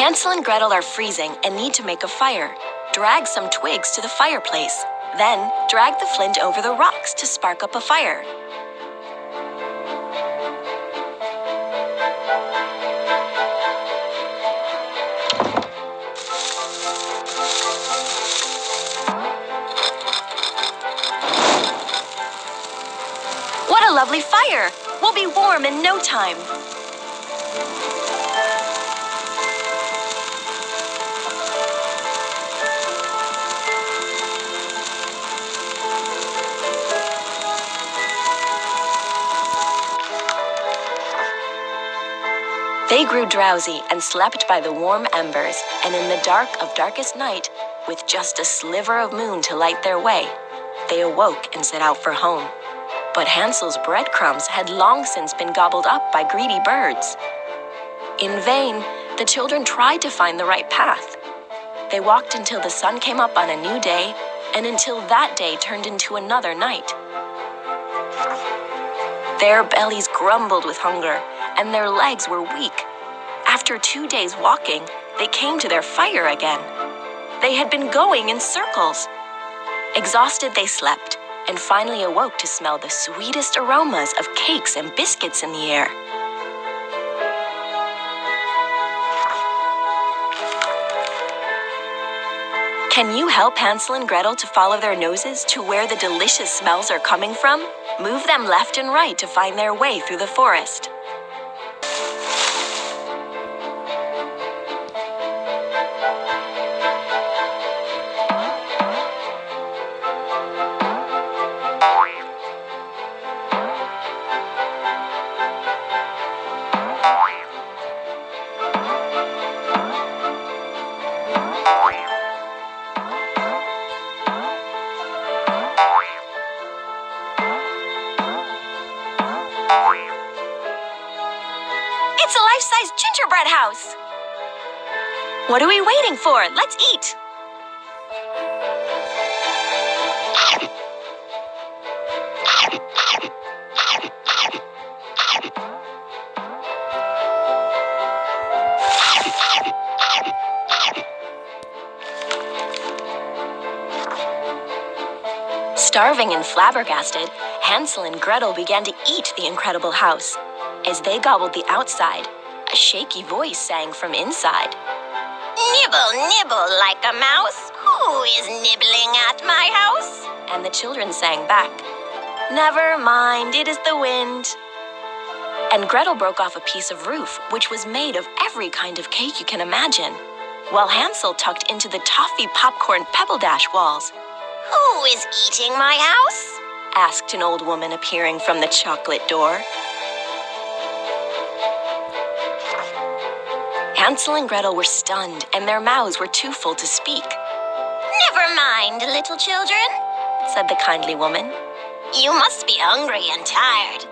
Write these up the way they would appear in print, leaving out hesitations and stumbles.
Hansel and Gretel are freezing and need to make a fire. Drag some twigs to the fireplace. Then, drag the flint over the rocks to spark up a fire. What a lovely fire! We'll be warm in no time. They grew drowsy and slept by the warm embers, and in the dark of darkest night, with just a sliver of moon to light their way, they awoke and set out for home. But Hansel's breadcrumbs had long since been gobbled up by greedy birds. In vain, the children tried to find the right path. They walked until the sun came up on a new day, and until that day turned into another night. Their bellies grumbled with hunger, and their legs were weak. After 2 days walking, they came to their fire again. They had been going in circles. Exhausted, they slept, and finally awoke to smell the sweetest aromas of cakes and biscuits in the air. Can you help Hansel and Gretel to follow their noses to where the delicious smells are coming from? Move them left and right to find their way through the forest. It's a life-size gingerbread house! What are we waiting for? Let's eat! Starving and flabbergasted, Hansel and Gretel began to eat the incredible house. As they gobbled the outside, a shaky voice sang from inside. "Nibble, nibble like a mouse. Who is nibbling at my house?" And the children sang back, "Never mind, it is the wind." And Gretel broke off a piece of roof, which was made of every kind of cake you can imagine, while Hansel tucked into the toffee popcorn pebble dash walls. "Who is eating my house?" asked an old woman appearing from the chocolate door. Hansel and Gretel were stunned, and their mouths were too full to speak. "Never mind, little children," said the kindly woman. "You must be hungry and tired.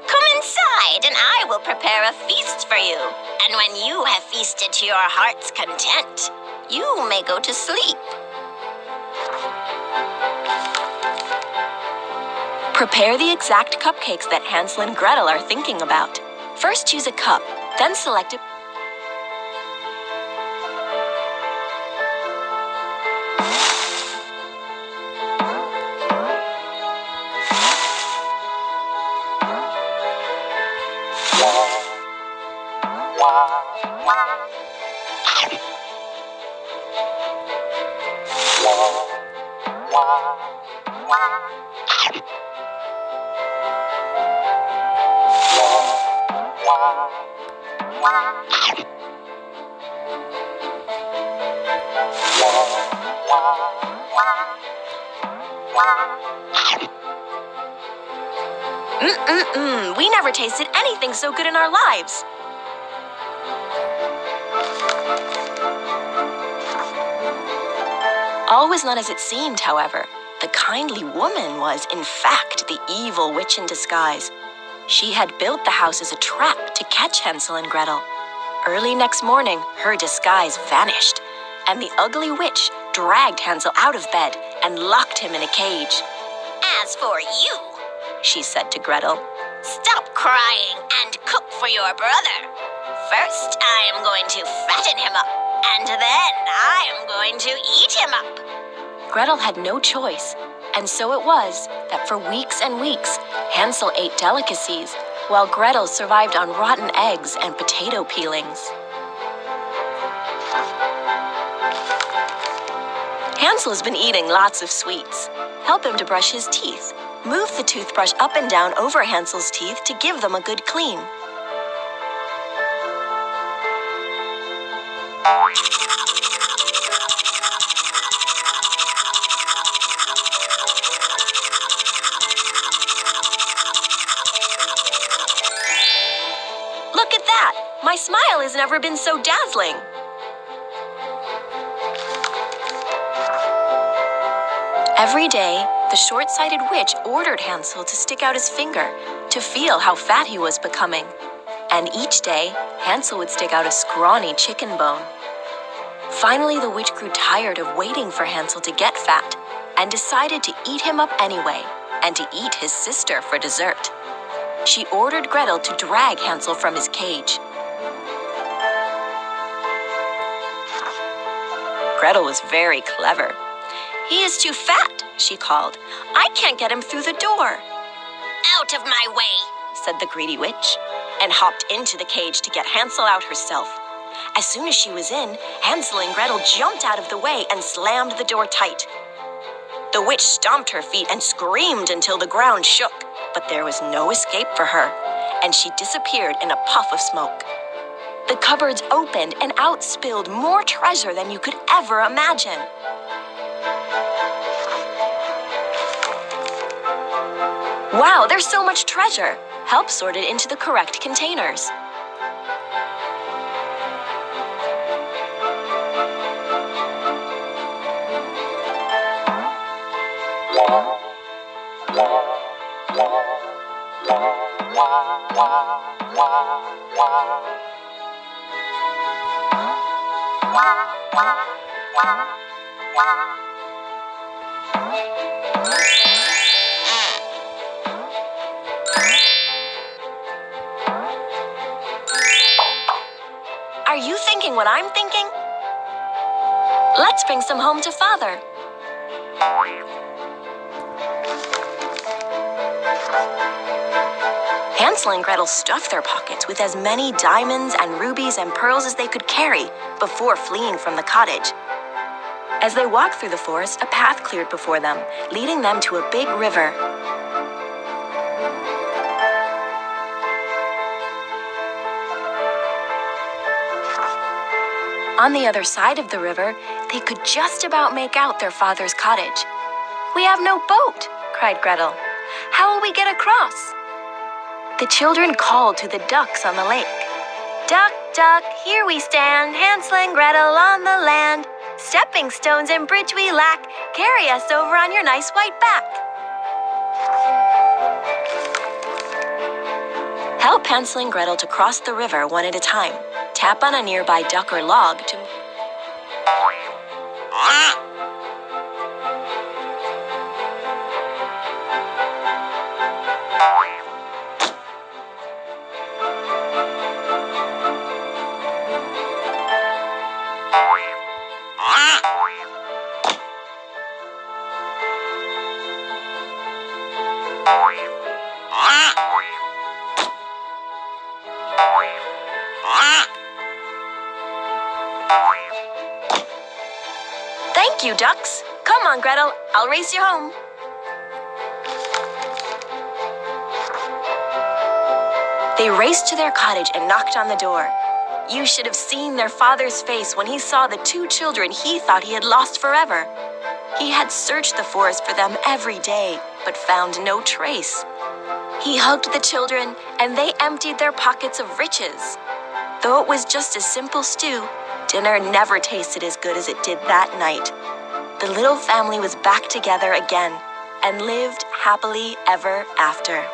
Come inside, and I will prepare a feast for you. And when you have feasted to your heart's content, you may go to sleep." Prepare the exact cupcakes that Hansel and Gretel are thinking about. First, choose a cup, then select a We never tasted anything so good in our lives. All was not as it seemed, however. The kindly woman was, in fact, the evil witch in disguise. She had built the house as a trap to catch Hansel and Gretel. Early next morning, her disguise vanished, and the ugly witch dragged Hansel out of bed and locked him in a cage. "As for you," she said to Gretel, "stop crying and cook for your brother. First, I am going to fatten him up, and then I am going to eat him up. Gretel had no choice, and so it was that for weeks and weeks, Hansel ate delicacies, while Gretel survived on rotten eggs and potato peelings. Hansel has been eating lots of sweets. Help him to brush his teeth. Move the toothbrush up and down over Hansel's teeth to give them a good clean. Look at that! My smile has never been so dazzling. Every day, the short-sighted witch ordered Hansel to stick out his finger to feel how fat he was becoming. And each day, Hansel would stick out a scrawny chicken bone. Finally, the witch grew tired of waiting for Hansel to get fat and decided to eat him up anyway and to eat his sister for dessert. She ordered Gretel to drag Hansel from his cage. Gretel was very clever. "He is too fat," she called. "I can't get him through the door." "Out of my way," said the greedy witch, and hopped into the cage to get Hansel out herself. As soon as she was in, Hansel and Gretel jumped out of the way and slammed the door tight. The witch stomped her feet and screamed until the ground shook, but there was no escape for her, and she disappeared in a puff of smoke. The cupboards opened and out spilled more treasure than you could ever imagine. Wow, there's so much treasure! Help sort it into the correct containers. Are you thinking what I'm thinking? Let's bring some home to Father. Hansel and Gretel stuffed their pockets with as many diamonds and rubies and pearls as they could carry before fleeing from the cottage. As they walked through the forest, a path cleared before them, leading them to a big river. On the other side of the river, they could just about make out their father's cottage. "We have no boat," cried Gretel. "How will we get across?" The children called to the ducks on the lake. "Duck, duck, here we stand, Hansel and Gretel on the land. Stepping stones and bridge we lack, carry us over on your nice white back." Help Hansel and Gretel to cross the river one at a time. Tap on a nearby duck or log to... Thank you, ducks. Come on, Gretel, I'll race you home. They raced to their cottage and knocked on the door. You should have seen their father's face when he saw the two children he thought he had lost forever. He had searched the forest for them every day, but found no trace. He hugged the children, and they emptied their pockets of riches. Though it was just a simple stew, dinner never tasted as good as it did that night. The little family was back together again and lived happily ever after.